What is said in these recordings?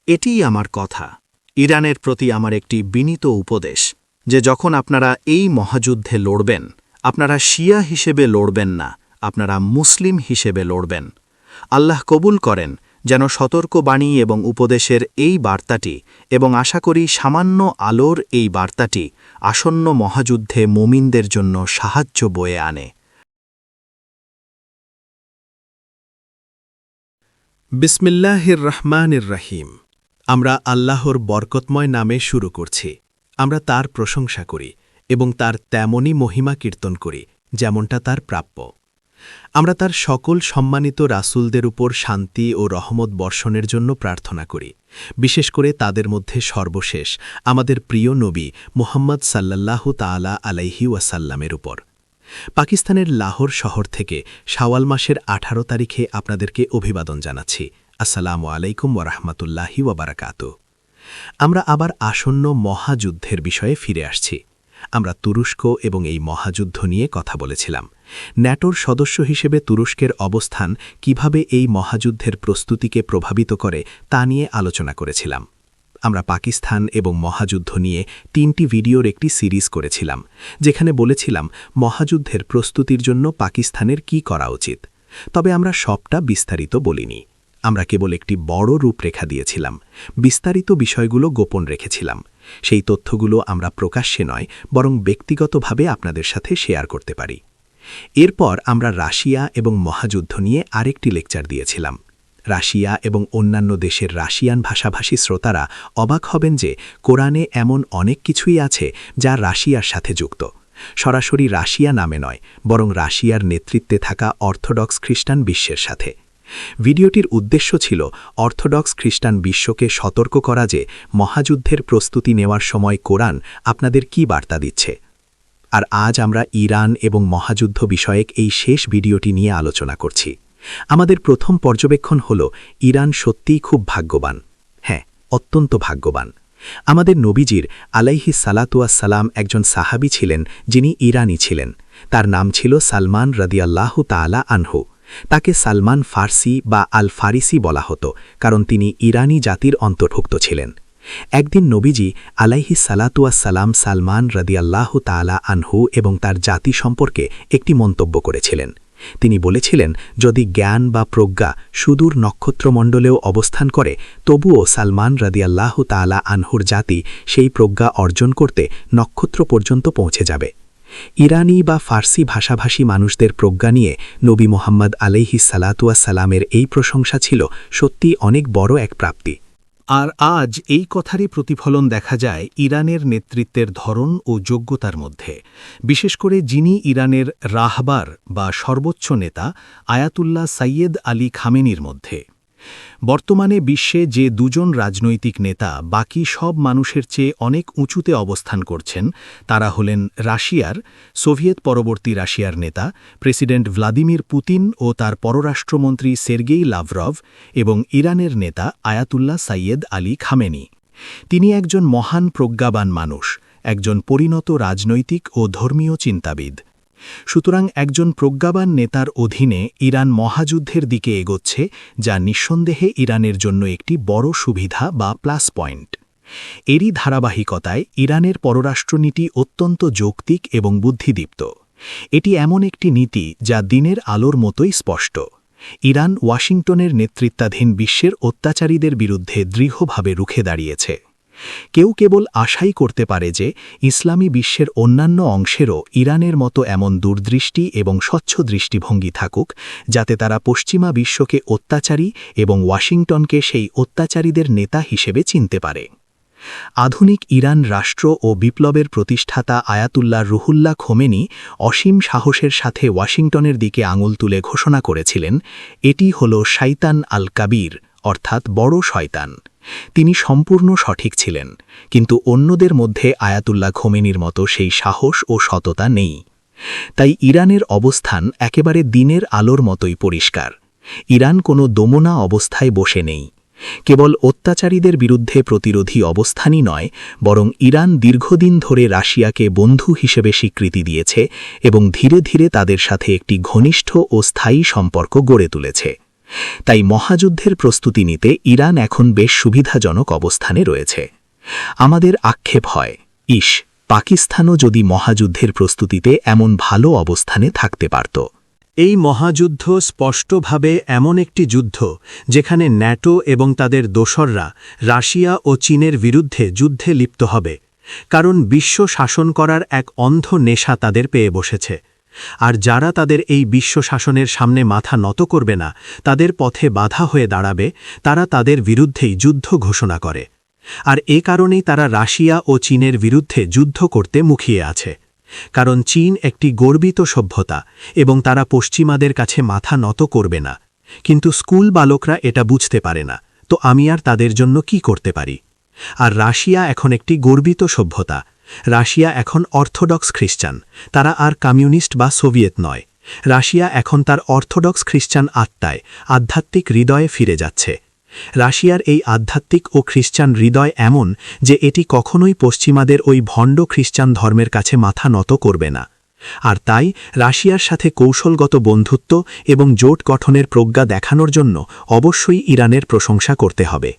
এটিই আমার কথা। ইরানের প্রতি আমার একটি বিনীত উপদেশ যে যখন আপনারা এই মহাযুদ্ধে লড়বেন, আপনারা শিয়া হিসেবে লড়বেন না, আপনারা মুসলিম হিসেবে লড়বেন। আল্লাহ কবুল করেন যেন সতর্কবাণী এবং উপদেশের এই বার্তাটি এবং আশা করি সামান্য আলোর এই বার্তাটি আসন্ন মহাযুদ্ধে মুমিনদের জন্য সাহায্য বয়ে আনে। বিসমিল্লাহির রহমানির রহিম। আমরা আল্লাহর বরকতময় নামে শুরু করছি। আমরা তার প্রশংসা করি এবং তার তেমনই মহিমা কীর্তন করি যেমনটা তার প্রাপ্য। আমরা তার সকল সম্মানিত রাসূলদের উপর শান্তি ও রহমত বর্ষণের জন্য প্রার্থনা করি, বিশেষ করে তাদের মধ্যে সর্বশেষ আমাদের প্রিয় নবী মুহাম্মদ সাল্লাল্লাহু তাআলা আলাইহি ওয়াসাল্লামের উপর। পাকিস্তানের লাহোর শহর থেকে শাওয়াল মাসের 18 তারিখে আপনাদেরকে অভিবাদন জানাচ্ছি। আসসালামু আলাইকুম ওয়ারাহমাতুল্লাহি ওয়াবারাকাতুহু। আমরা আবার আসন্ন মহাযুদ্ধের বিষয়ে ফিরে আসছি। আমরা তুরস্ক এবং এই মহাযুদ্ধ নিয়ে কথা বলেছিলাম। ন্যাটোর সদস্য হিসেবে তুরস্কের অবস্থান কিভাবে এই মহাযুদ্ধের প্রস্তুতিকে প্রভাবিত করে তা নিয়ে আলোচনা করেছিলাম। আমরা পাকিস্তান এবং মহাযুদ্ধ নিয়ে 3টি ভিডিওর একটি সিরিজ করেছিলাম, যেখানে বলেছিলাম মহাযুদ্ধের প্রস্তুতির জন্য পাকিস্তানের কি করা উচিত। তবে আমরা সবটা বিস্তারিত বলিনি। আমরা কেবল একটি বড় রূপরেখা দিয়েছিলাম, বিস্তারিত বিষয়গুলো গোপন রেখেছিলাম। সেই তথ্যগুলো আমরা প্রকাশ্যে নয় বরং ব্যক্তিগতভাবে আপনাদের সাথে শেয়ার করতে পারি। এরপর আমরা রাশিয়া এবং মহাযুদ্ধ নিয়ে আরেকটি লেকচার দিয়েছিলাম। রাশিয়া এবং অন্যান্য দেশের রাশিয়ান ভাষাভাষী শ্রোতারা অবাক হবেন যে কোরআনে এমন অনেক কিছুই আছে যা রাশিয়ার সাথে যুক্ত, সরাসরি রাশিয়া নামে নয় বরং রাশিয়ার নেতৃত্বে থাকা অর্থোডক্স খ্রিস্টান বিশ্বের সাথে। ভিডিওটির উদ্দেশ্য ছিল অর্থোডক্স খ্রিস্টান বিশ্বকে সতর্ক করা যে মহাযুদ্ধের প্রস্তুতি নেওয়ার সময় কোরআন আপনাদের কি বার্তা দিচ্ছে। আর আজ আমরা ইরান এবং মহাযুদ্ধ বিষয়ক এই শেষ ভিডিওটি নিয়ে আলোচনা করছি। আমাদের প্রথম পর্যবেক্ষণ হল ইরান সত্যিই খুব ভাগ্যবান। হ্যাঁ, অত্যন্ত ভাগ্যবান। আমাদের নবীজির আলাইহিস সালাতু ওয়াস সালাম একজন সাহাবী ছিলেন যিনি ইরানি ছিলেন। তার নাম ছিল সালমান রাদিয়াল্লাহু তাআলা আনহু। তাকে সালমান ফার্সি বা আল ফারিসি বলা হতো কারণ তিনি ইরানি জাতির অন্তর্ভুক্ত ছিলেন। একদিন নবীজি আলাইহিস সালাতু ওয়াস সালাম সালমান রাদিয়াল্লাহু তাআলা আনহু এবং তার জাতি সম্পর্কে একটি মন্তব্য করেছিলেন। তিনি বলেছিলেন, যদি জ্ঞান বা প্রজ্ঞা সুদূর নক্ষত্রমণ্ডলেও অবস্থান করে তবুও সালমান রাদিয়াল্লাহু তাআলা আনহুর জাতি সেই প্রজ্ঞা অর্জন করতে নক্ষত্র পর্যন্ত পৌঁছে যাবে। ইরানি বা ফার্সি ভাষাভাষী মানুষদের প্রজ্ঞা নিয়ে নবী মুহাম্মদ আলাইহিস সালাতু ওয়াস সালামের এই প্রশংসা ছিল সত্যি অনেক বড় এক প্রাপ্তি। আর আজ এই কথারই প্রতিফলন দেখা যায় ইরানের নেতৃত্বের ধরন ও যোগ্যতার মধ্যে, বিশেষ করে যিনি ইরানের রাহবার বা সর্বোচ্চ নেতা আয়াতুল্লাহ সাইয়েদ আলী খামেনির মধ্যে। বর্তমানে বিশ্বে যে দুজন রাজনৈতিক নেতা বাকি সব মানুষের চেয়ে অনেক উঁচুতে অবস্থান করছেন তারা হলেন রাশিয়ার, সোভিয়েত পরবর্তী রাশিয়ার নেতা প্রেসিডেন্ট ভ্লাদিমির পুতিন ও তার পররাষ্ট্রমন্ত্রী সের্গেই লাভরভ এবং ইরানের নেতা আয়াতুল্লাহ সাইয়েদ আলী খামেনি। তিনি একজন মহান প্রজ্ঞাবান মানুষ, একজন পরিণত রাজনৈতিক ও ধর্মীয় চিন্তাবিদ। সুতরাং একজন প্রজ্ঞাবান নেতার অধীনে ইরান মহাযুদ্ধের দিকে এগোচ্ছে, যা নিঃসন্দেহে ইরানের জন্য একটি বড় সুবিধা বা প্লাস পয়েন্ট। এরই ধারাবাহিকতায় ইরানের পররাষ্ট্রনীতি অত্যন্ত যৌক্তিক এবং বুদ্ধিদীপ্ত। এটি এমন একটি নীতি যা দিনের আলোর মতোই স্পষ্ট। ইরান ওয়াশিংটনের নেতৃত্বাধীন বিশ্বের অত্যাচারীদের বিরুদ্ধে দৃঢ়ভাবে রুখে দাঁড়িয়েছে। কেউ কেবল আশাই করতে পারে যে ইসলামী বিশ্বের অন্যান্য অংশেরও ইরানের মতো এমন দূরদৃষ্টি এবং স্বচ্ছ দৃষ্টিভঙ্গি থাকুক, যাতে তারা পশ্চিমা বিশ্বকে অত্যাচারী এবং ওয়াশিংটনকে সেই অত্যাচারীদের নেতা হিসেবে চিনতে পারে। আধুনিক ইরান রাষ্ট্র ও বিপ্লবের প্রতিষ্ঠাতা আয়াতুল্লাহ রুহুল্লাহ খোমেনি অসীম সাহসের সাথে ওয়াশিংটনের দিকে আঙুল তুলে ঘোষণা করেছিলেন, এটি হল শাইতান আল কাবীর, অর্থাৎ বড় শয়তান। তিনি সম্পূর্ণ সঠিক ছিলেন, কিন্তু অন্যদের মধ্যে আয়াতুল্লাহ খোমেনির মতো সেই সাহস ও সততা নেই। তাই ইরানের অবস্থান একেবারে দিনের আলোর মতোই পরিষ্কার। ইরান কোনো দমনা অবস্থায় বসে নেই। কেবল অত্যাচারীদের বিরুদ্ধে প্রতিরোধী অবস্থানই নয়, বরং ইরান দীর্ঘদিন ধরে রাশিয়াকে বন্ধু হিসেবে স্বীকৃতি দিয়েছে এবং ধীরে ধীরে তাদের সাথে একটি ঘনিষ্ঠ ও স্থায়ী সম্পর্ক গড়ে তুলেছে। তাই মহাযুদ্ধের প্রস্তুতি নিতে ইরান এখন বেশ সুবিধাজনক অবস্থানে রয়েছে। আমাদের আক্ষেপ হয়, পাকিস্তানও যদি মহাযুদ্ধের প্রস্তুতিতে এমন ভালো অবস্থানে থাকতে পারত। এই মহাযুদ্ধ স্পষ্টভাবে এমন একটি যুদ্ধ যেখানে ন্যাটো এবং তাদের দোসররা রাশিয়া ও চীনের বিরুদ্ধে যুদ্ধে লিপ্ত হবে, কারণ বিশ্ব শাসন করার এক অন্ধ নেশা তাদের পেয়ে বসেছে। আর যারা তাদের এই বিশ্ব শাসনের সামনে মাথা নত করবে না, তাদের পথে বাধা হয়ে দাঁড়াবে, তারা তাদের বিরুদ্ধেই যুদ্ধ ঘোষণা করে। আর এ কারণেই তারা রাশিয়া ও চীনের বিরুদ্ধে যুদ্ধ করতে মুখিয়ে আছে। কারণ চীন একটি গর্বিত সভ্যতা এবং তারা পশ্চিমাদের কাছে মাথা নত করবে না। কিন্তু স্কুল বালকরা এটা বুঝতে পারে না, তো আমি আর তাদের জন্য কি করতে পারি? আর রাশিয়া এখন একটি গর্বিত সভ্যতা। রাশিয়া এখন অর্থোডক্স খ্রিস্টান, তারা আর কমিউনিস্ট বা সোভিয়েত নয়। রাশিয়া এখন তার অর্থোডক্স খ্রিস্টান আত্মায়, আধ্যাত্মিক হৃদয়ে ফিরে যাচ্ছে। রাশিয়ার এই আধ্যাত্মিক ও খ্রিস্টান হৃদয় এমন যে এটি কখনোই পশ্চিমাদের ওই ভণ্ড খ্রিস্টান ধর্মের কাছে মাথা নত করবে না। আর তাই রাশিয়ার সাথে কৌশলগত বন্ধুত্ব এবং জোট গঠনের প্রজ্ঞা দেখানোর জন্য অবশ্যই ইরানের প্রশংসা করতে হবে।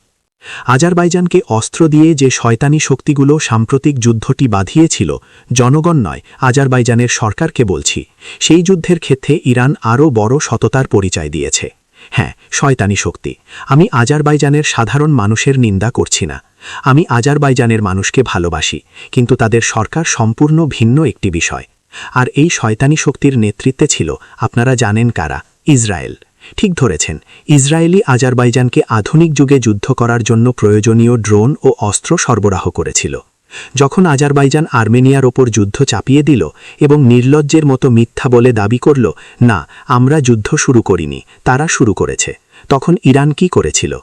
আজারবাইজানকে অস্ত্র দিয়ে যে শয়তানি শক্তিগুলো সাম্প্রতিক যুদ্ধটি বাঁধিয়েছিল, জনগণ নয়, আজারবাইজানের সরকারকে বলছি, সেই যুদ্ধের ক্ষেত্রে ইরান আরও বড় সততার পরিচয় দিয়েছে। হ্যাঁ, শয়তানি শক্তি। আমি আজারবাইজানের সাধারণ মানুষের নিন্দা করছি না। আমি আজারবাইজানের মানুষকে ভালোবাসি, কিন্তু তাদের সরকার সম্পূর্ণ ভিন্ন একটি বিষয়। আর এই শয়তানি শক্তির নেতৃত্বে ছিল, আপনারা জানেন কারা, ইসরায়েল। ঠিক ধরেছেন, ইসরায়েলি আজারবাইজানকে আধুনিক যুগে যুদ্ধ করার জন্য প্রয়োজনীয় ড্রোন ও অস্ত্র সরবরাহ করেছিল। যখন আজারবাইজান আর্মেনিয়ার ওপর যুদ্ধ চাপিয়ে দিল এবং নির্লজ্জের মতো মিথ্যা বলে দাবি করল, না, আমরা যুদ্ধ শুরু করিনি, তারা শুরু করেছে, তখন ইরান কি করেছিল?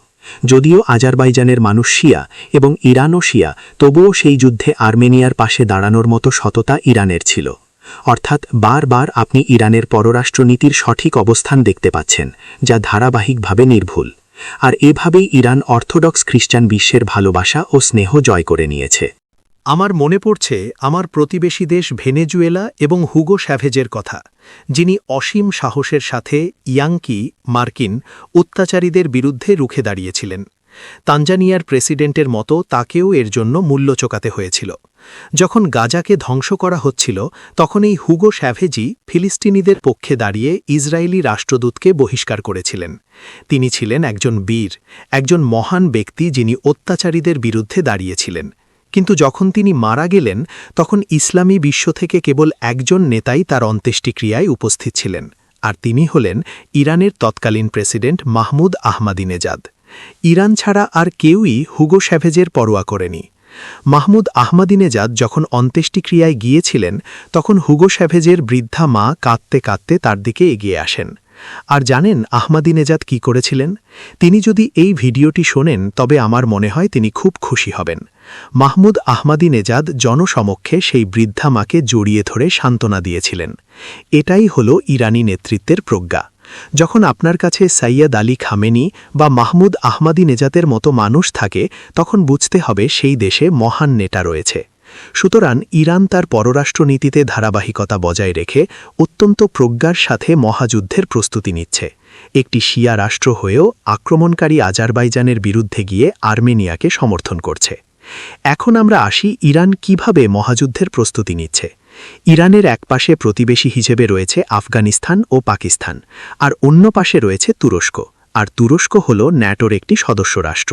যদিও আজারবাইজানের মানুষ শিয়া এবং ইরানও শিয়া, তবুও সেই যুদ্ধে আর্মেনিয়ার পাশে দাঁড়ানোর মতো সততা ইরানের ছিল। অর্থাৎ বারবার আপনি ইরানের পররাষ্ট্রনীতির সঠিক অবস্থান দেখতে পাচ্ছেন, যা ধারাবাহিকভাবে নির্ভুল। আর এভাবেই ইরান অর্থোডক্স খ্রিস্টান বিশ্বের ভালোবাসা ও স্নেহ জয় করে নিয়েছে। আমার মনে পড়ছে আমার প্রতিবেশী দেশ ভেনেজুয়েলা এবং হুগো স্যাভেজের কথা, যিনি অসীম সাহসের সাথে ইয়াঙ্কি মার্কিন অত্যাচারীদের বিরুদ্ধে রুখে দাঁড়িয়েছিলেন। তানজানিয়ার প্রেসিডেন্টের মতো তাকেও এর জন্য মূল্য চোকাতে হয়েছিল। যখন গাজাকে ধ্বংস করা হচ্ছিল, তখন এই হুগো স্যাভেজই ফিলিস্তিনিদের পক্ষে দাঁড়িয়ে ইসরায়েলি রাষ্ট্রদূতকে বহিষ্কার করেছিলেন। তিনি ছিলেন একজন বীর, একজন মহান ব্যক্তি, যিনি অত্যাচারীদের বিরুদ্ধে দাঁড়িয়েছিলেন। কিন্তু যখন তিনি মারা গেলেন, তখন ইসলামী বিশ্ব থেকে কেবল একজন নেতাই তার অন্ত্যেষ্টিক্রিয়ায় উপস্থিত ছিলেন, আর তিনি হলেন ইরানের তৎকালীন প্রেসিডেন্ট মাহমুদ আহমাদিনেজাদ। ইরান ছাড়া আর কেউই হুগো স্যাভেজের পরোয়া করেনি। মাহমুদ আহমাদিনেজাদ যখন অন্ত্যেষ্টিক্রিয়ায় গিয়েছিলেন, তখন হুগো স্যাভেজের বৃদ্ধা মা কাঁদতে কাঁদতে তার দিকে এগিয়ে আসেন। আর জানেন আহমাদিনেজাদ কি করেছিলেন? তিনি যদি এই ভিডিওটি শোনেন, তবে আমার মনে হয় তিনি খুব খুশি হবেন। মাহমুদ আহমাদিনেজাদ জনসমক্ষে সেই বৃদ্ধা মাকে জড়িয়ে ধরে সান্ত্বনা দিয়েছিলেন। এটাই হলো ইরানি নেতৃত্বের প্রজ্ঞা। যখন আপনার কাছে সৈয়দ আলী খামেনি বা মাহমুদ আহমাদিনেজাদের মতো মানুষ থাকে, তখন বুঝতে হবে সেই দেশে মহান নেতা রয়েছে। সুতরাং ইরান তার পররাষ্ট্রনীতিতে ধারাবাহিকতা বজায় রেখে অত্যন্ত প্রজ্ঞার সাথে মহাযুদ্ধের প্রস্তুতি নিচ্ছে। একটি শিয়া রাষ্ট্র হয়েও আক্রমণকারী আজারবাইজানের বিরুদ্ধে গিয়ে আর্মেনিয়াকে সমর্থন করছে। এখন আমরা আসি ইরান কিভাবে মহাযুদ্ধের প্রস্তুতি নিচ্ছে। ইরানের এক পাশে প্রতিবেশী হিসেবে রয়েছে আফগানিস্তান ও পাকিস্তান, আর অন্য পাশে রয়েছে তুরস্ক। আর তুরস্ক হল ন্যাটোর একটি সদস্য রাষ্ট্র।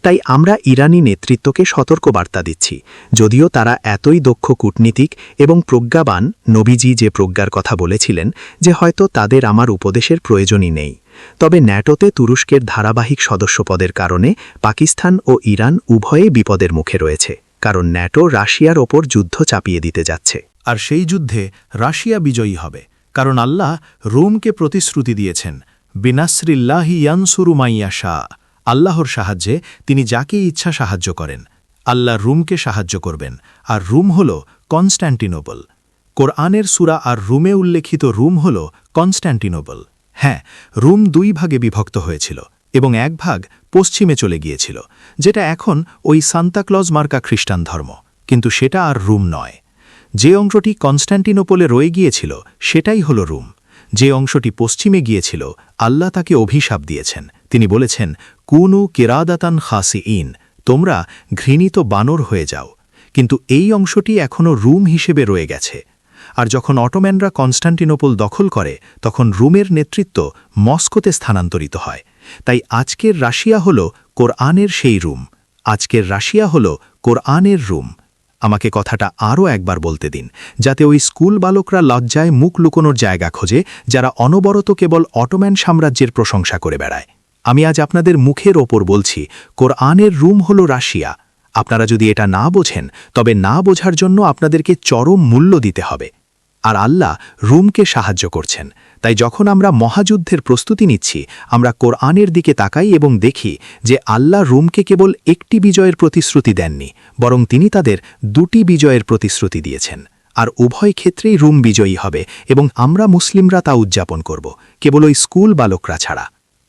তাই আমরা ইরানি নেতৃত্বকে সতর্কবার্তা দিচ্ছি, যদিও তারা এতই দক্ষ কূটনীতিক এবং প্রজ্ঞাবান, নবীজি যে প্রজ্ঞার কথা বলেছিলেন যে হয়তো তাদের আমার উপদেশের প্রয়োজনই নেই। তবে ন্যাটোতে তুরস্কের ধারাবাহিক সদস্যপদের কারণে পাকিস্তান ও ইরান উভয়ে বিপদের মুখে রয়েছে, কারণ ন্যাটো রাশিয়ার ওপর যুদ্ধ চাপিয়ে দিতে যাচ্ছে। আর সেই যুদ্ধে রাশিয়া বিজয়ী হবে, কারণ আল্লাহ রোমকে প্রতিশ্রুতি দিয়েছেন, বিনাসরিল্লাহি ইয়ানসুরু মাইয়াশা। আল্লাহর সাহায্যে তিনি যাকে ইচ্ছা সাহায্য করেন। আল্লাহ রুমকে সাহায্য করবেন, আর রুম হল কনস্ট্যান্টিনোপল। কোরআনের সূরা আর রুমে উল্লেখিত রুম হল কনস্ট্যান্টিনোপল। হ্যাঁ, রুম দুই ভাগে বিভক্ত হয়েছিল এবং এক ভাগ পশ্চিমে চলে গিয়েছিল, যেটা এখন ওই সান্তাক্লজ মার্কা খ্রিস্টান ধর্ম, কিন্তু সেটা আর রুম নয়। যে অংশটি কনস্ট্যান্টিনোপলে রয়ে গিয়েছিল সেটাই হল রুম। যে অংশটি পশ্চিমে গিয়েছিল আল্লাহ তাকে অভিশাপ দিয়েছেন। তিনি বলেছেন, কুনু কিরাদাতান খাসিইন, তোমরা ঘৃণিত বানর হয়ে যাও। কিন্তু এই অংশটি এখনও রুম হিসেবে রয়ে গেছে। আর যখন অটোম্যানরা কনস্টান্টিনোপল দখল করে তখন রুমের নেতৃত্ব মস্কোতে স্থানান্তরিত হয়। তাই আজকের রাশিয়া হল কোরআনের সেই রুম, আজকের রাশিয়া হল কোরআনের রুম। আমাকে কথাটা আরও একবার বলতে দিন, যাতে ওই স্কুল বালকরা লজ্জায় মুখ লুকোনোর জায়গা খোঁজে, যারা অনবরত কেবল অটোম্যান সাম্রাজ্যের প্রশংসা করে বেড়ায়। আমি আজ আপনাদের মুখের ওপর বলছি, কোরআনের রুম হল রাশিয়া। আপনারা যদি এটা না বোঝেন, তবে না বোঝার জন্য আপনাদেরকে চরম মূল্য দিতে হবে। আর আল্লাহ রুমকে সাহায্য করছেন। তাই যখন আমরা মহাযুদ্ধের প্রস্তুতি নিচ্ছি, আমরা কোরআনের দিকে তাকাই এবং দেখি যে আল্লাহ রুমকে কেবল একটি বিজয়ের প্রতিশ্রুতি দেননি, বরং তিনি তাদের দুটি বিজয়ের প্রতিশ্রুতি দিয়েছেন। আর উভয় ক্ষেত্রেই রুম বিজয়ী হবে এবং আমরা মুসলিমরা তা উদযাপন করব, কেবল ওই স্কুল বালকরা ছাড়া।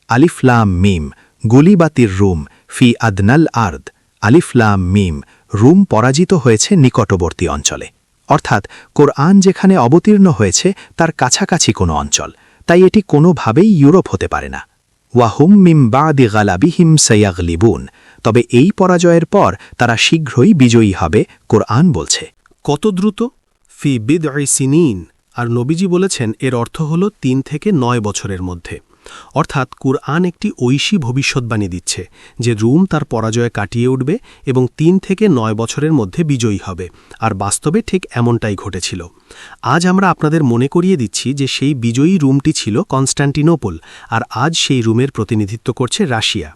আলিফ লাম মিম, গুলিবাতির রুম ফি আদনাল আর্দ। আলিফ লাম মিম, রুম পরাজিত হয়েছে নিকটবর্তী অঞ্চলে, অর্থাৎ কোরআন যেখানে অবতীর্ণ হয়েছে তার কাছাকাছি কোনো অঞ্চল। তাই এটি কোনোভাবেই ইউরোপ হতে পারে না। ওয়াহুম মিম বাদি গালাবিহিম সায়াগলিবুন, তবে এই পরাজয়ের পর তারা শীঘ্রই বিজয়ী হবে, কোরআন বলছে। কত দ্রুত? ফি বিদঈ সিনিন। আর নবীজি বলেছেন এর অর্থ হল ৩ থেকে ৯ বছরের মধ্যে। অর্থাৎ কুরআন একটি ঐশী ভবিষ্যৎবাণী দিচ্ছে যে রুম তার পরাজয় কাটিয়ে উঠবে এবং ৩ থেকে ৯ বছরের মধ্যে বিজয়ী হবে। আর বাস্তবে ঠিক এমনটাই ঘটেছিল। আজ আমরা আপনাদের মনে করিয়ে দিচ্ছি যে সেই বিজয়ী রুমটি ছিল কনস্টান্টিনোপল, আর আজ সেই রুমের প্রতিনিধিত্ব করছে রাশিয়া।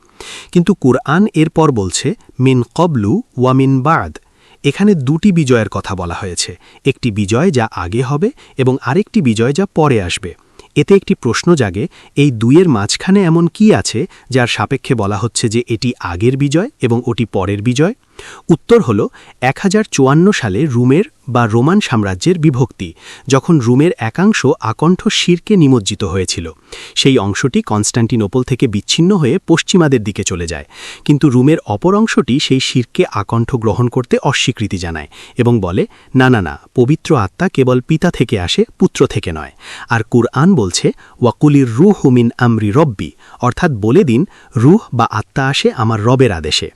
কিন্তু কুরআন এরপর বলছে মিন কবলু ওয়া মিন বাদ। এখানে দুটি বিজয়ের কথা বলা হয়েছে, একটি বিজয় যা আগে হবে এবং আরেকটি বিজয় যা পরে আসবে। এতে একটি প্রশ্ন জাগে, এই দুইয়ের মাঝখানে এমন কি আছে যার সাপেক্ষে বলা হচ্ছে যে এটি আগের বিজয় এবং ওটি পরের বিজয়? উত্তর হল 1054 সালে রুমের বা রোমান সাম্রাজ্যের বিভক্তি, যখন রুমের একাংশ আকণ্ঠ শিরকে নিমজ্জিত হয়েছিল। সেই অংশটি কনস্টান্টিনোপল থেকে বিচ্ছিন্ন হয়ে পশ্চিমাদের দিকে চলে যায়, কিন্তু রুমের অপর অংশটি সেই শিরকে আকণ্ঠ গ্রহণ করতে অস্বীকৃতি জানায় এবং বলে, না না না, পবিত্র আত্মা কেবল পিতা থেকে আসে, পুত্র থেকে নয়। আর কুরআন বলছে, ওয়াকুলির রুহ মিন আমরি রব্বি, অর্থাৎ বলে দিন রুহ বা আত্মা আসে আমার রবের আদেশে।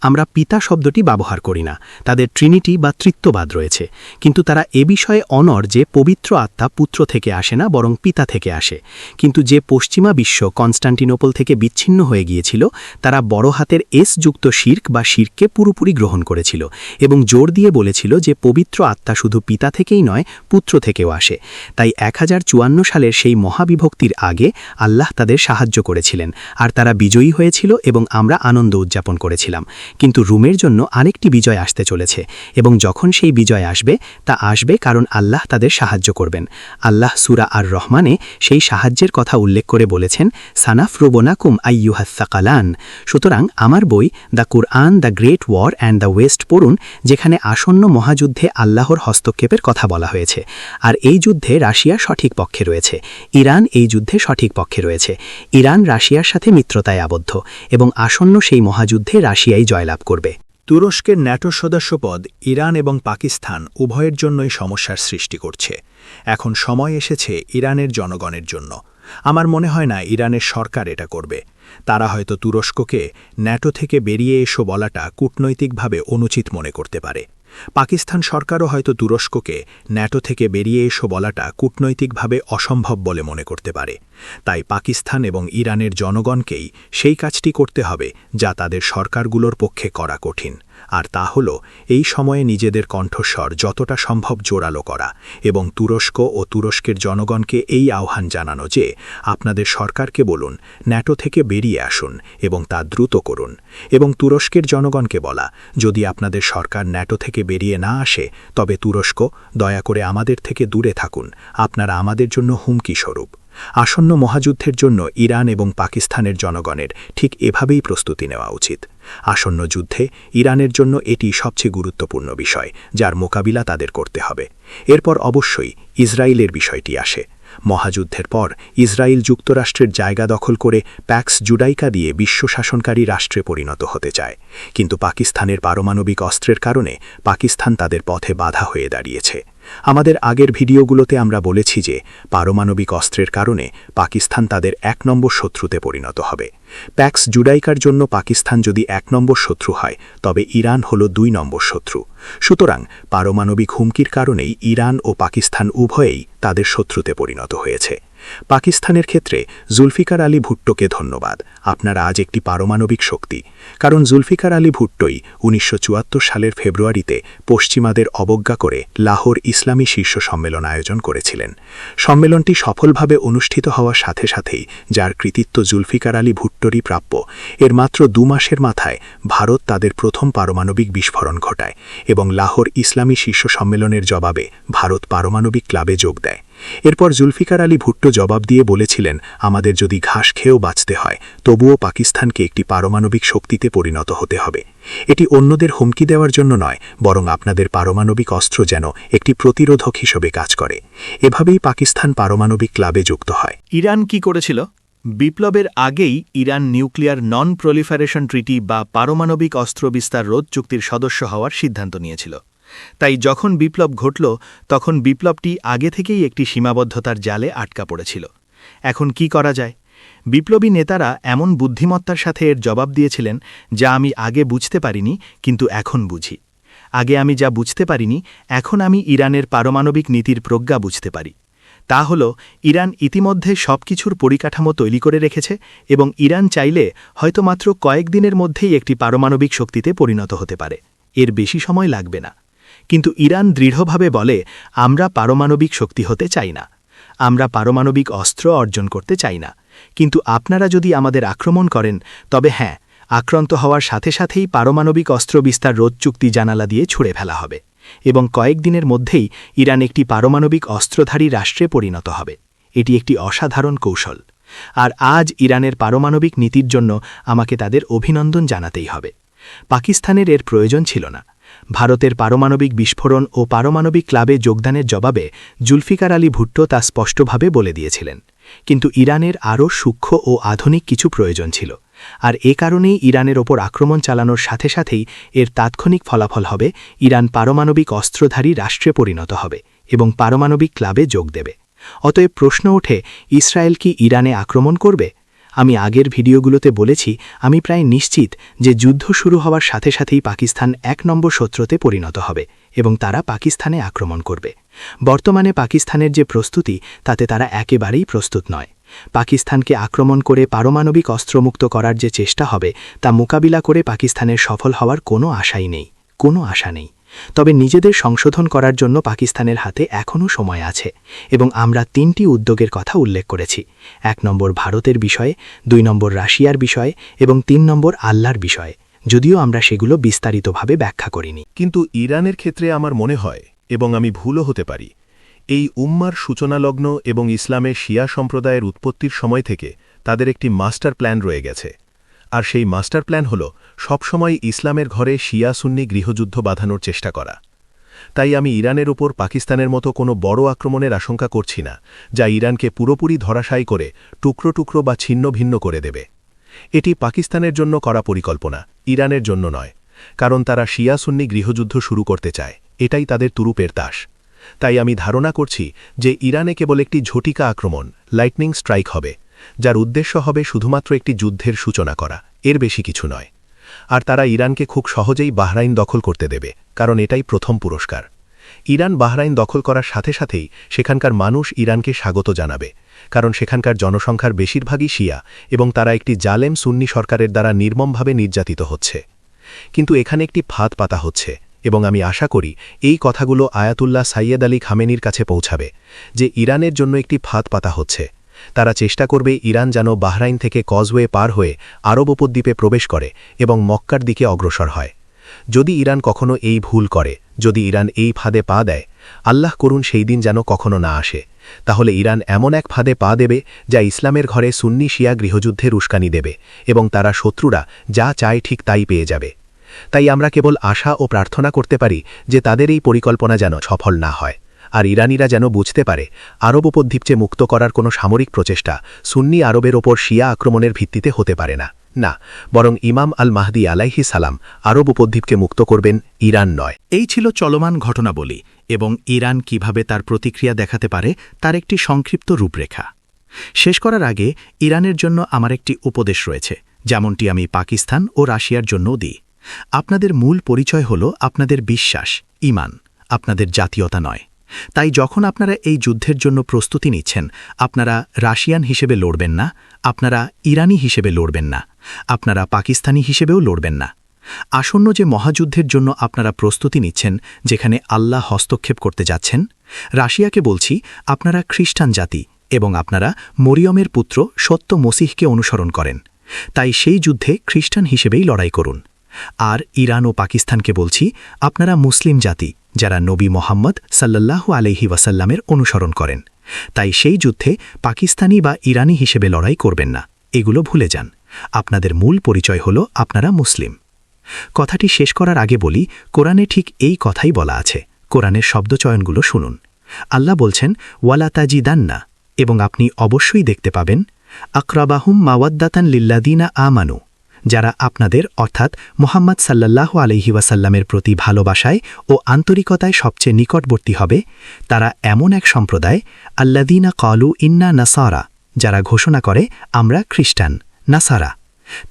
আমরা পিতা শব্দটি ব্যবহার করি না, তাদের ট্রিনিটি বা তৃত্ববাদ রয়েছে, কিন্তু তারা এ বিষয়ে অনড় যে পবিত্র আত্মা পুত্র থেকে আসে না, বরং পিতা থেকে আসে। কিন্তু যে পশ্চিমা বিশ্ব কনস্টান্টিনোপল থেকে বিচ্ছিন্ন হয়ে গিয়েছিল, তারা বড় হাতের এস যুক্ত শির্ক বা শির্ককে পুরোপুরি গ্রহণ করেছিল এবং জোর দিয়ে বলেছিল যে পবিত্র আত্মা শুধু পিতা থেকেই নয়, পুত্র থেকেও আসে। তাই 1054 সালের সেই মহাবিভক্তির আগে আল্লাহ তাদের সাহায্য করেছিলেন, আর তারা বিজয়ী হয়েছিল এবং আমরা আনন্দ উদযাপন করেছিলাম। কিন্তু রুমের জন্য আরেকটি বিজয় আসতে চলেছে, এবং যখন সেই বিজয় আসবে, তা আসবে কারণ আল্লাহ তাদের সাহায্য করবেন। আল্লাহ সূরা আর রহমানে সেই সাহায্যের কথা উল্লেখ করে বলেছেন, সানাফরুবনাকুম আইয়ুহাস সাকালান। সুতরাং আমার বই the Quran the Great War and the West পড়ুন, যেখানে আসন্ন মহাযুদ্ধে আল্লাহর হস্তক্ষেপের কথা বলা হয়েছে। আর এই যুদ্ধে রাশিয়া সঠিক পক্ষে রয়েছে, ইরান এই যুদ্ধে সঠিক পক্ষে রয়েছে। ইরান রাশিয়ার সাথে মিত্রতায় আবদ্ধ এবং আসন্ন সেই মহাযুদ্ধে রাশিয়াই জয়লাভ করবে। তুরস্কের ন্যাটো সদস্যপদ ইরান এবং পাকিস্তান উভয়ের জন্যই সমস্যার সৃষ্টি করছে। এখন সময় এসেছে ইরানের জনগণের জন্য। আমার মনে হয় না ইরানের সরকার এটা করবে। তারা হয়তো তুরস্ককে ন্যাটো থেকে বেরিয়ে এসো বলাটা কূটনৈতিকভাবে অনুচিত মনে করতে পারে। পাকিস্তান সরকারও হয়তো তুরস্ককে ন্যাটো থেকে বেরিয়ে এসো বলাটা কূটনৈতিকভাবে অসম্ভব বলে মনে করতে পারে। তাই পাকিস্তান এবং ইরানের জনগণকেই সেই কাজটি করতে হবে যা তাদের সরকারগুলোর পক্ষে করা কঠিন, আর তা হল এই সময়ে নিজেদের কণ্ঠস্বর যতটা সম্ভব জোরালো করা এবং তুরস্ক ও তুরস্কের জনগণকে এই আহ্বান জানানো যে আপনাদের সরকারকে বলুন ন্যাটো থেকে বেরিয়ে আসুন এবং তা দ্রুত করুন, এবং তুরস্কের জনগণকে বলা, যদি আপনাদের সরকার ন্যাটো থেকে বেরিয়ে না আসে, তবে তুরস্ক দয়া করে আমাদের থেকে দূরে থাকুন, আপনারা আমাদের জন্য হুমকি স্বরূপ। আসন্ন মহাযুদ্ধের জন্য ইরান এবং পাকিস্তানের জনগণের ঠিক এভাবেই প্রস্তুতি নেওয়া উচিত। আসন্ন যুদ্ধে ইরানের জন্য এটি সবচেয়ে গুরুত্বপূর্ণ বিষয়, যার মোকাবিলা তাদের করতে হবে। এরপর অবশ্যই ইসরায়েলের বিষয়টি আসে। মহাযুদ্ধের পর ইসরায়েল যুক্তরাষ্ট্রের জায়গা দখল করে প্যাক্স জুডাইকা দিয়ে বিশ্ব শাসনকারী রাষ্ট্রে পরিণত হতে চায়, কিন্তু পাকিস্তানের পারমাণবিক অস্ত্রের কারণে পাকিস্তান তাদের পথে বাধা হয়ে দাঁড়িয়েছে। আমাদের আগের ভিডিওগুলোতে আমরা বলেছি যে পারমাণবিক অস্ত্রের কারণে পাকিস্তান তাদের ১ নম্বর শত্রুতে পরিণত হবে। প্যাক্স জুডাইকার জন্য পাকিস্তান যদি ১ নম্বর শত্রু হয়, তবে ইরান হল ২ নম্বর শত্রু। সুতরাং পারমাণবিক হুমকির কারণেই ইরান ও পাকিস্তান উভয়েই তাদের শত্রুতে পরিণত হয়েছে। পাকিস্তানের ক্ষেত্রে জুলফিকার আলী ভুট্টোকে ধন্যবাদ। আপনারা আজ একটি পারমাণবিক শক্তি। কারণ জুলফিকার আলী ভুট্টোই ১৯৭৪ সালের ফেব্রুয়ারিতে পশ্চিমাদের অবজ্ঞা করে লাহোর ইসলামী শীর্ষ সম্মেলন আয়োজন করেছিলেন। সম্মেলনটি সফলভাবে অনুষ্ঠিত হওয়ার সাথে সাথেই যার কৃতিত্ব জুলফিকার আলী ভুট্টোরই প্রাপ্য, এর মাত্র ২ মাসের মাথায় ভারত তাদের প্রথম পারমাণবিক বিস্ফোরণ ঘটায় এবং লাহোর ইসলামী শীর্ষ সম্মেলনের জবাবে ভারত পারমাণবিক ক্লাবে যোগ দেয়। এরপর জুলফিকার আলী ভুট্টো জবাব দিয়ে বলেছিলেন, আমাদের যদি ঘাস খেয়েও বাঁচতে হয়, তবুও পাকিস্তানকে একটি পারমাণবিক শক্তিতে পরিণত হতে হবে। এটি অন্যদের হুমকি দেওয়ার জন্য নয়, বরং আপনাদের পারমাণবিক অস্ত্র যেন একটি প্রতিরোধক হিসেবে কাজ করে। এভাবেই পাকিস্তান পারমাণবিক ক্লাবে যুক্ত হয়। ইরান কি করেছিল? বিপ্লবের আগেই ইরান নিউক্লিয়ার নন প্রলিফারেশন ট্রিটি বা পারমাণবিক অস্ত্র বিস্তার রোধ চুক্তির সদস্য হওয়ার সিদ্ধান্ত নিয়েছিল। তাই যখন বিপ্লব ঘটল, তখন বিপ্লবটি আগে থেকেই একটি সীমাবদ্ধতার জালে আটকা পড়েছিল। এখন কি করা যায়? বিপ্লবী নেতারা এমন বুদ্ধিমত্তার সাথে এর জবাব দিয়েছিলেন, যা আমি আগে বুঝতে পারিনি, কিন্তু এখন বুঝি। আগে আমি যা বুঝতে পারিনি, এখন আমি ইরানের পারমাণবিক নীতির প্রজ্ঞা বুঝতে পারি। তা হল, ইরান ইতিমধ্যে সবকিছুর পরিকাঠামো তৈরি করে রেখেছে এবং ইরান চাইলে হয়তো মাত্র কয়েকদিনের মধ্যেই একটি পারমাণবিক শক্তিতে পরিণত হতে পারে। এর বেশি সময় লাগবে না। কিন্তু ইরান দৃঢ়ভাবে বলে, আমরা পারমাণবিক শক্তি হতে চাই না, আমরা পারমাণবিক অস্ত্র অর্জন করতে চাই না। কিন্তু আপনারা যদি আমাদের আক্রমণ করেন, তবে হ্যাঁ, আক্রান্ত হওয়ার সাথে সাথেই পারমাণবিক অস্ত্র বিস্তার রোধ চুক্তি জানালা দিয়ে ছুঁড়ে ফেলা হবে এবং কয়েকদিনের মধ্যেই ইরান একটি পারমাণবিক অস্ত্রধারী রাষ্ট্রে পরিণত হবে। এটি একটি অসাধারণ কৌশল। আর আজ ইরানের পারমাণবিক নীতির জন্য আমাকে তাদের অভিনন্দন জানাতেই হবে। পাকিস্তানের এর প্রয়োজন ছিল না। ভারতের পারমাণবিক বিস্ফোরণ ও পারমাণবিক ক্লাবে যোগদানের জবাবে জুলফিকার আলী ভুট্টো তা স্পষ্টভাবে বলে দিয়েছিলেন। কিন্তু ইরানের আরও সূক্ষ্ম ও আধুনিক কিছু প্রয়োজন ছিল, আর এ কারণেই ইরানের ওপর আক্রমণ চালানোর সাথে সাথেই এর তাৎক্ষণিক ফলাফল হবে ইরান পারমাণবিক অস্ত্রধারী রাষ্ট্রে পরিণত হবে এবং পারমাণবিক ক্লাবে যোগ দেবে। অতএব প্রশ্ন ওঠে, ইসরায়েল কি ইরানে আক্রমণ করবে? আমি আগের ভিডিওগুলোতে বলেছি, আমি প্রায় নিশ্চিত যে যুদ্ধ শুরু হওয়ার সাথে সাথেই পাকিস্তান ১ নম্বর শত্রুতে পরিণত হবে এবং তারা পাকিস্তানে আক্রমণ করবে। বর্তমানে পাকিস্তানের যে প্রস্তুতি, তাতে তারা একেবারেই প্রস্তুত নয়। পাকিস্তানকে আক্রমণ করে পারমাণবিক অস্ত্রমুক্ত করার যে চেষ্টা হবে, তা মোকাবিলা করে পাকিস্তানের সফল হওয়ার কোনো আশাই নেই, কোনো আশা নেই। তবে নিজেদের সংশোধন করার জন্য পাকিস্তানের হাতে এখনও সময় আছে এবং আমরা ৩টি উদ্যোগের কথা উল্লেখ করেছি। ১ নম্বর ভারতের বিষয়ে, ২ নম্বর রাশিয়ার বিষয়ে এবং ৩ নম্বর আল্লাহর বিষয়ে, যদিও আমরা সেগুলো বিস্তারিতভাবে ব্যাখ্যা করিনি। কিন্তু ইরানের ক্ষেত্রে আমার মনে হয়, এবং আমি ভুলও হতে পারি, এই উম্মার সূচনালগ্ন এবং ইসলামের শিয়া সম্প্রদায়ের উৎপত্তির সময় থেকে তাদের একটি মাস্টার প্ল্যান রয়ে গেছে। আর সেই মাস্টার প্ল্যান হল সবসময় ইসলামের ঘরে শিয়া সুন্নি গৃহযুদ্ধ বাঁধানোর চেষ্টা করা। তাই আমি ইরানের ওপর পাকিস্তানের মতো কোনো বড় আক্রমণের আশঙ্কা করছি না, যা ইরানকে পুরোপুরি ধরাশায়ী করে টুকরো টুকরো বা ছিন্ন ভিন্ন করে দেবে। এটি পাকিস্তানের জন্য করা পরিকল্পনা, ইরানের জন্য নয়, কারণ তারা শিয়া সুন্নি গৃহযুদ্ধ শুরু করতে চায়। এটাই তাদের তুরুপের তাস। তাই আমি ধারণা করছি যে ইরানে কেবল একটি ঝটিকা আক্রমণ, লাইটনিং স্ট্রাইক হবে, যার উদ্দেশ্য হবে শুধুমাত্র একটি যুদ্ধের সূচনা করা, এর বেশি কিছু নয়। আর তারা ইরানকে খুব সহজেই বাহরাইন দখল করতে দেবে, কারণ এটাই প্রথম পুরস্কার। ইরান বাহরাইন দখল করার সাথে সাথেই সেখানকার মানুষ ইরানকে স্বাগত জানাবে, কারণ সেখানকার জনসংখ্যার বেশিরভাগই শিয়া এবং তারা একটি জালেম সুন্নি সরকারের দ্বারা নির্মমভাবে নির্যাতিত হচ্ছে। কিন্তু এখানে একটি ফাঁদ পাতা হচ্ছে এবং আমি আশা করি এই কথাগুলো আয়াতুল্লাহ সাইয়েদ আলী খামেনির কাছে পৌঁছাবে যে ইরানের জন্য একটি ফাঁদ পাতা হচ্ছে। তারা চেষ্টা করবে ইরান যেন বাহরাইন থেকে কজওয়ে পার হয়ে আরব উপদ্বীপে প্রবেশ করে এবং মক্কার দিকে অগ্রসর হয়। যদি ইরান কখনো এই ভুল করে, যদি ইরান এই ফাঁদে পা দেয়, আল্লাহ করুন সেই দিন যেন কখনো না আসে, তাহলে ইরান এমন এক ফাঁদে পা দেবে যা ইসলামের ঘরে সুন্নি শিয়া গৃহযুদ্ধের উস্কানি দেবে এবং তারা শত্রুরা যা চায় ঠিক তাই পেয়ে যাবে। তাই আমরা কেবল আশা ও প্রার্থনা করতে পারি যে তাদের এই পরিকল্পনা যেন সফল না হয়, আর ইরানিরা যেন বুঝতে পারে আরব উপদ্বীপকে মুক্ত করার কোনো সামরিক প্রচেষ্টা সুন্নি আরবের ওপর শিয়া আক্রমণের ভিত্তিতে হতে পারে না, বরং ইমাম আল মাহদি আলাইহিস সালাম আরব উপদ্বীপকে মুক্ত করবেন, ইরান নয়। এই ছিল চলমান ঘটনাবলী এবং ইরান কিভাবে তার প্রতিক্রিয়া দেখাতে পারে তার একটি সংক্ষিপ্ত রূপরেখা। শেষ করার আগে ইরানের জন্য আমার একটি উপদেশ রয়েছে, যেমনটি আমি পাকিস্তান ও রাশিয়ার জন্যও দিই। আপনাদের মূল পরিচয় হল আপনাদের বিশ্বাস, ঈমান, আপনাদের জাতীয়তা নয়। তাই যখন আপনারা এই যুদ্ধের জন্য প্রস্তুতি নিচ্ছেন, আপনারা রাশিয়ান হিসেবে লড়বেন না, আপনারা ইরানি হিসেবে লড়বেন না, আপনারা পাকিস্তানি হিসেবেও লড়বেন না। আসন্ন যে মহাযুদ্ধের জন্য আপনারা প্রস্তুতি নিচ্ছেন, যেখানে আল্লাহ হস্তক্ষেপ করতে যাচ্ছেন, রাশিয়াকে বলছি আপনারা খ্রিস্টান জাতি এবং আপনারা মরিয়মের পুত্র সত্য মসিহকে অনুসরণ করেন। তাই সেই যুদ্ধে খ্রিস্টান হিসেবেই লড়াই করুন। আর ইরান ও পাকিস্তানকে বলছি আপনারা মুসলিম জাতি যারা নবী মোহাম্মদ সাল্লাল্লাহু আলাইহি ওয়াসাল্লামের অনুসরণ করেন। তাই সেই যুদ্ধে পাকিস্তানি বা ইরানি হিসেবে লড়াই করবেন না, এগুলো ভুলে যান। আপনাদের মূল পরিচয় হল আপনারা মুসলিম। কথাটি শেষ করার আগে বলি, কোরআনে ঠিক এই কথাই বলা আছে। কোরআনের শব্দচয়নগুলো শুনুন। আল্লাহ বলছেন ওয়ালা তাজিদান্না, এবং আপনি অবশ্যই দেখতে পাবেন আকরাবাহুম মাওয়াদ্দাতান লিল্লাযিনা আমানু, যারা আপনাদের অর্থাৎ মুহাম্মদ সাল্লাল্লাহু আলাইহি ওয়াসাল্লামের প্রতি ভালোবাসায় ও আন্তরিকতায় সবচেয়ে নিকটবর্তী হবে, তারা এমন এক সম্প্রদায় আল্লাযিনা ক্বালু ইন্না নাসারা, যারা ঘোষণা করে আমরা খ্রিস্টান, নাসারা।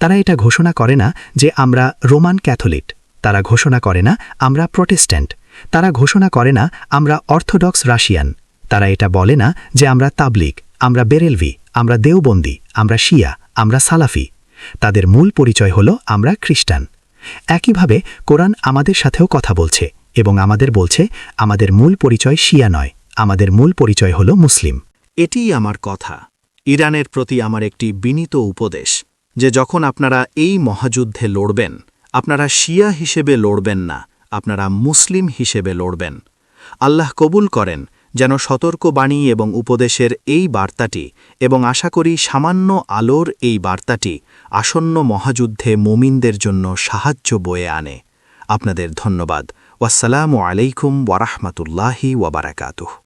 তারা এটা ঘোষণা করে না যে আমরা রোমান ক্যাথলিক, তারা ঘোষণা করে না আমরা প্রটেস্ট্যান্ট, তারা ঘোষণা করে না আমরা অর্থোডক্স রাশিয়ান, তারা এটা বলে না যে আমরা তাবলিগ, আমরা বেরেলভি, আমরা দেওবন্দি, আমরা শিয়া, আমরা সালাফি। তাদের মূল পরিচয় হল আমরা খ্রিস্টান। একইভাবে কোরআন আমাদের সাথেও কথা বলছে এবং আমাদের বলছে আমাদের মূল পরিচয় শিয়া নয়, আমাদের মূল পরিচয় হল মুসলিম। এটিই আমার কথা। ইরানের প্রতি আমার একটি বিনীত উপদেশ যে যখন আপনারা এই মহাযুদ্ধে লড়বেন, আপনারা শিয়া হিসেবে লড়বেন না, আপনারা মুসলিম হিসেবে লড়বেন। আল্লাহ কবুল করেন যেন সতর্কবাণী এবং উপদেশের এই বার্তাটি এবং আশা করি সামান্য আলোর এই বার্তাটি আসন্ন মহাযুদ্ধে মুমিনদের জন্য সাহায্য বয়ে আনে। আপনাদের ধন্যবাদ। ওয়াসসালামু আলাইকুম ওয়ারাহমাতুল্লাহি ওয়াবারাকাতুহু।